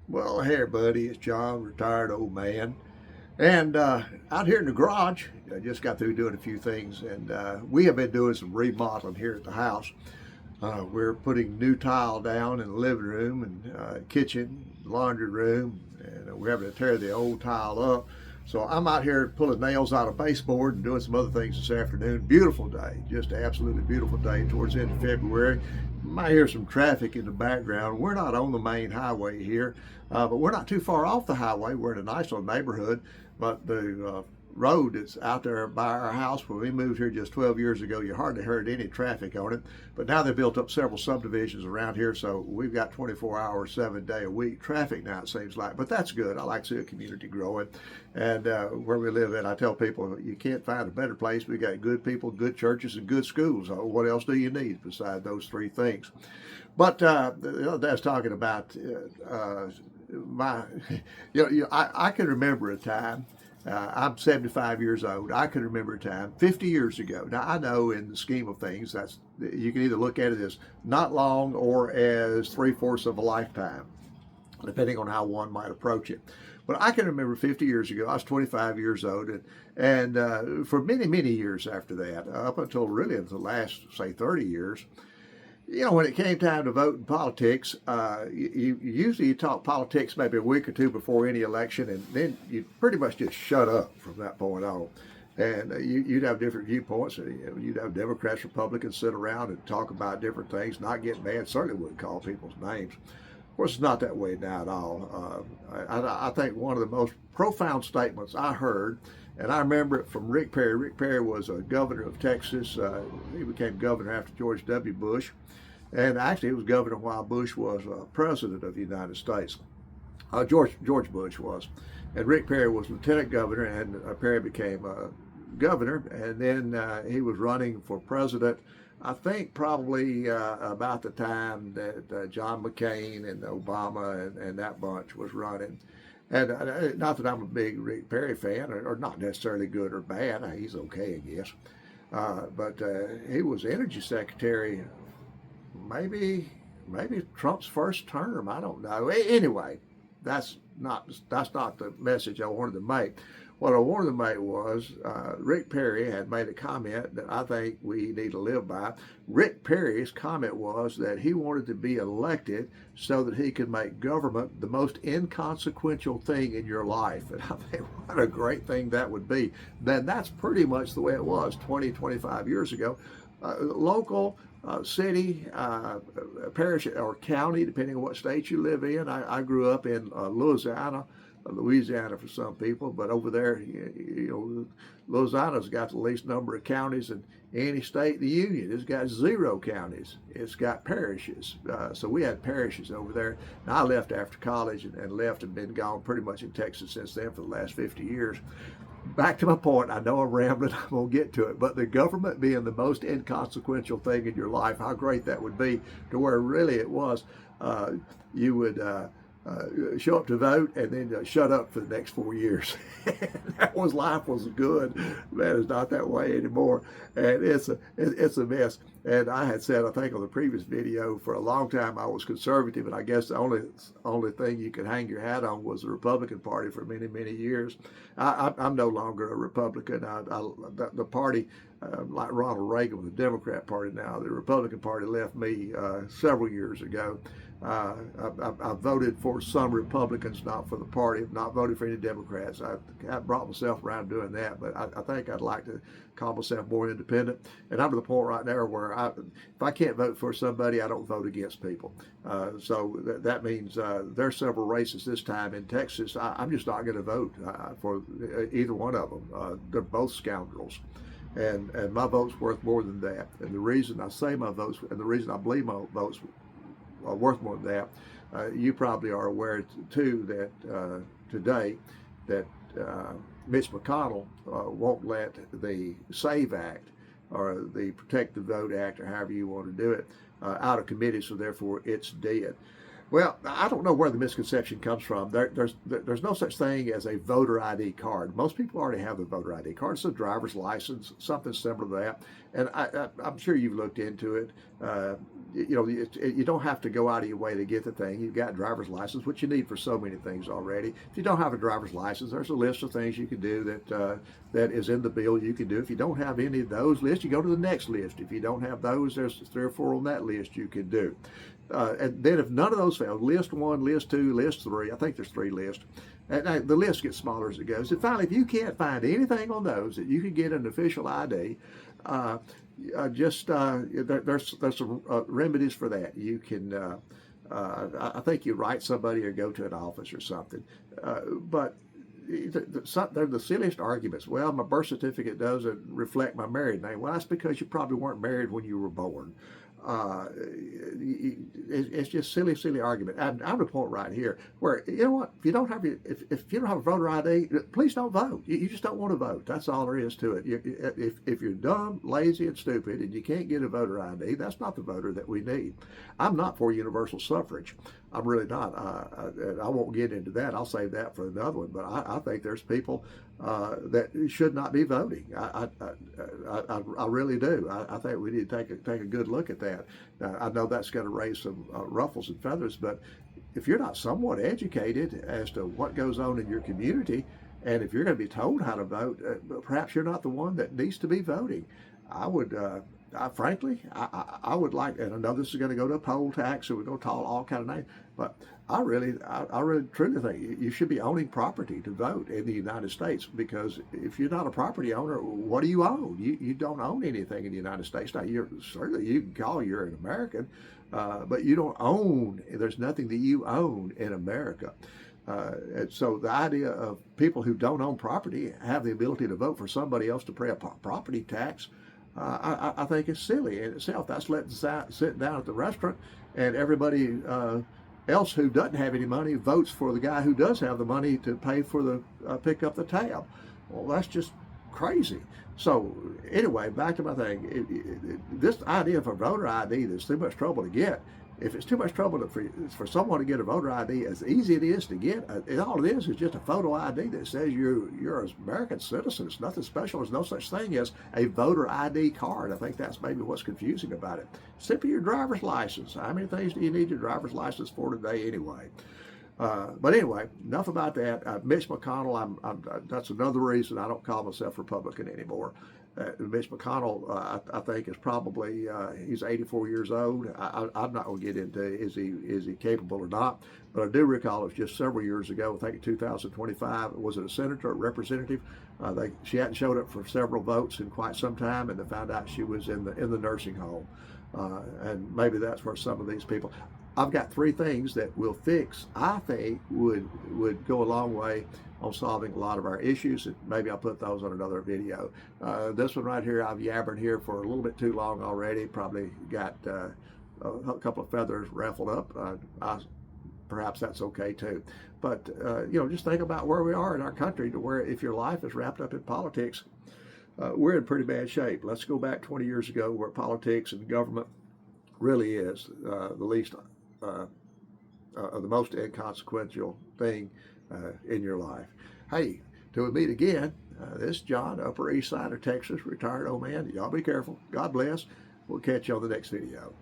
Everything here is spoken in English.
Well, hey, buddy, it's John, retired old man. And out here in the garage, I just got through doing a few things, and we have been doing some remodeling here at the house. We're putting new tile down in the living room and kitchen, laundry room, and we're having to tear the old tile up. So I'm out here pulling nails out of baseboard and doing some other things this afternoon. Beautiful day, just absolutely beautiful day towards the end of February. You might hear some traffic in the background. We're not on the main highway here, but we're not too far off the highway. We're in a nice little neighborhood, but the road that's out there by our house when we moved here just 12 years ago, you hardly heard any traffic on it. But now they built up several subdivisions around here, so we've got 24 hours, 7 day a week traffic now, it seems like. But that's good. I like to see a community growing. And where we live in, I tell people, you can't find a better place. We got good people, good churches, and good schools. What else do you need besides those three things? But the other day I was talking about my, I can remember a time. I'm 75 years old. I can remember a time 50 years ago. Now I know in the scheme of things, that's you can either look at it as not long or as three-fourths of a lifetime, depending on how one might approach it. But I can remember 50 years ago, I was 25 years old, and for many, many years after that, up until really the last, say, 30 years, when it came time to vote in politics, you talk politics maybe a week or two before any election, and then you pretty much just shut up from that point on. And you'd have different viewpoints. You'd have Democrats, Republicans sit around and talk about different things, not get mad, certainly wouldn't call people's names. Of course, it's not that way now at all. I think one of the most profound statements I heard, and I remember it from Rick Perry. Rick Perry was a governor of Texas. He became governor after George W. Bush. And actually, he was governor while Bush was president of the United States. George Bush was. And Rick Perry was lieutenant governor, and Perry became governor. And then he was running for president, I think probably about the time that John McCain and Obama and that bunch was running. And not that I'm a big Rick Perry fan, or not necessarily good or bad. He's okay, I guess. But he was energy secretary maybe Trump's first term. I don't know. Anyway, that's not the message I wanted to make. What I wanted to make was Rick Perry had made a comment that I think we need to live by. Rick Perry's comment was that he wanted to be elected so that he could make government the most inconsequential thing in your life. And I think what a great thing that would be. Then that's pretty much the way it was 20, 25 years ago. Local, city, parish, or county, depending on what state you live in. I grew up in Louisiana for some people, but over there, Louisiana's got the least number of counties in any state in the union. It's got 0 counties. It's got parishes. So we had parishes over there. And I left after college and left and been gone pretty much in Texas since then for the last 50 years. Back to my point, I know I'm rambling, I'm going to get to it, but the government being the most inconsequential thing in your life, how great that would be, to where really it was, you would show up to vote and then shut up for the next 4 years. Life was good. Man, it's not that way anymore, and it's a mess. And I had said, I think on the previous video, for a long time I was conservative, and I guess the only thing you could hang your hat on was the Republican Party for many, many years. I'm no longer a Republican. The party, like Ronald Reagan with the Democrat Party now, the Republican Party left me several years ago. I voted for some Republicans, not for the party, not voted for any Democrats. I brought myself around doing that, but I think I'd like to call myself more independent. And I'm to the point right now where if I can't vote for somebody, I don't vote against people. So that means there's several races this time in Texas. I'm just not going to vote for either one of them. They're both scoundrels. And my vote's worth more than that. And the reason I say my vote's, and the reason I believe my vote's worth more than that, you probably are aware too that today that Mitch McConnell won't let the SAVE Act or the Protect the Vote Act, or however you want to do it, out of committee, so therefore it's dead. Well, I don't know where the misconception comes from. There's no such thing as a voter ID card. Most people already have the voter ID card. It's a driver's license, something similar to that. And I'm sure you've looked into it. Uh, you don't have to go out of your way to get the thing. You've got a driver's license, which you need for so many things already. If you don't have a driver's license, there's a list of things you can do that is in the bill you can do. If you don't have any of those lists, you go to the next list. If you don't have those, there's 3 or 4 on that list you can do. And then if none of those fail, list 1, list 2, list 3, I think there's 3 lists. And the list gets smaller as it goes. And finally, if you can't find anything on those that you can get an official ID, there's some remedies for that. You can, I think you write somebody or go to an office or something. But they're the silliest arguments. Well, my birth certificate doesn't reflect my married name. Well, that's because you probably weren't married when you were born. It's just silly argument. I'm at a point right here where, you know what, if you don't have a voter ID, please don't vote. You just don't want to vote. That's all there is to it. If you're dumb, lazy, and stupid, and you can't get a voter ID, that's not the voter that we need. I'm not for universal suffrage. I'm really not. I won't get into that. I'll save that for another one. But I think there's people that should not be voting. I really do. I think we need to take a good look at that. I know that's going to raise some ruffles and feathers, but if you're not somewhat educated as to what goes on in your community, and if you're going to be told how to vote, perhaps you're not the one that needs to be voting. I would. Frankly, I would like, and I know this is going to go to a poll tax, and we're going to call all kind of names, but I really truly think you should be owning property to vote in the United States, because if you're not a property owner, what do you own? You don't own anything in the United States. Now, certainly you can call you're an American, but you don't own, there's nothing that you own in America. And so the idea of people who don't own property have the ability to vote for somebody else to pay a property tax, I think it's silly in itself. That's sitting down at the restaurant, and everybody else who doesn't have any money votes for the guy who does have the money to pay for the pick up the tab. Well, that's just crazy. So anyway, back to my thing. This idea of a voter ID that's too much trouble to get. If it's too much trouble for someone to get a voter ID, as easy it is to get, all it is just a photo ID that says you're an American citizen. It's nothing special. There's no such thing as a voter ID card. I think that's maybe what's confusing about it. Simply your driver's license. How many things do you need your driver's license for today anyway? But anyway, enough about that. Mitch McConnell, that's another reason I don't call myself Republican anymore. Mitch McConnell, I think, is probably, he's 84 years old. I'm not going to get into is he capable or not, but I do recall it was just several years ago, I think in 2025, was it a senator or representative? She hadn't showed up for several votes in quite some time, and they found out she was in the nursing home. And maybe that's where some of these people. I've got 3 things that will fix, I think would go a long way on solving a lot of our issues, and maybe I'll put those on another video. This one right here, I've yabbered here for a little bit too long already, probably got a couple of feathers ruffled up. Perhaps that's okay too. But just think about where we are in our country, to where if your life is wrapped up in politics, we're in pretty bad shape. Let's go back 20 years ago, where politics and government really is the least the most inconsequential thing in your life. Hey, till we meet again, this is John, Upper East Side of Texas, retired old man. Y'all be careful. God bless. We'll catch you on the next video.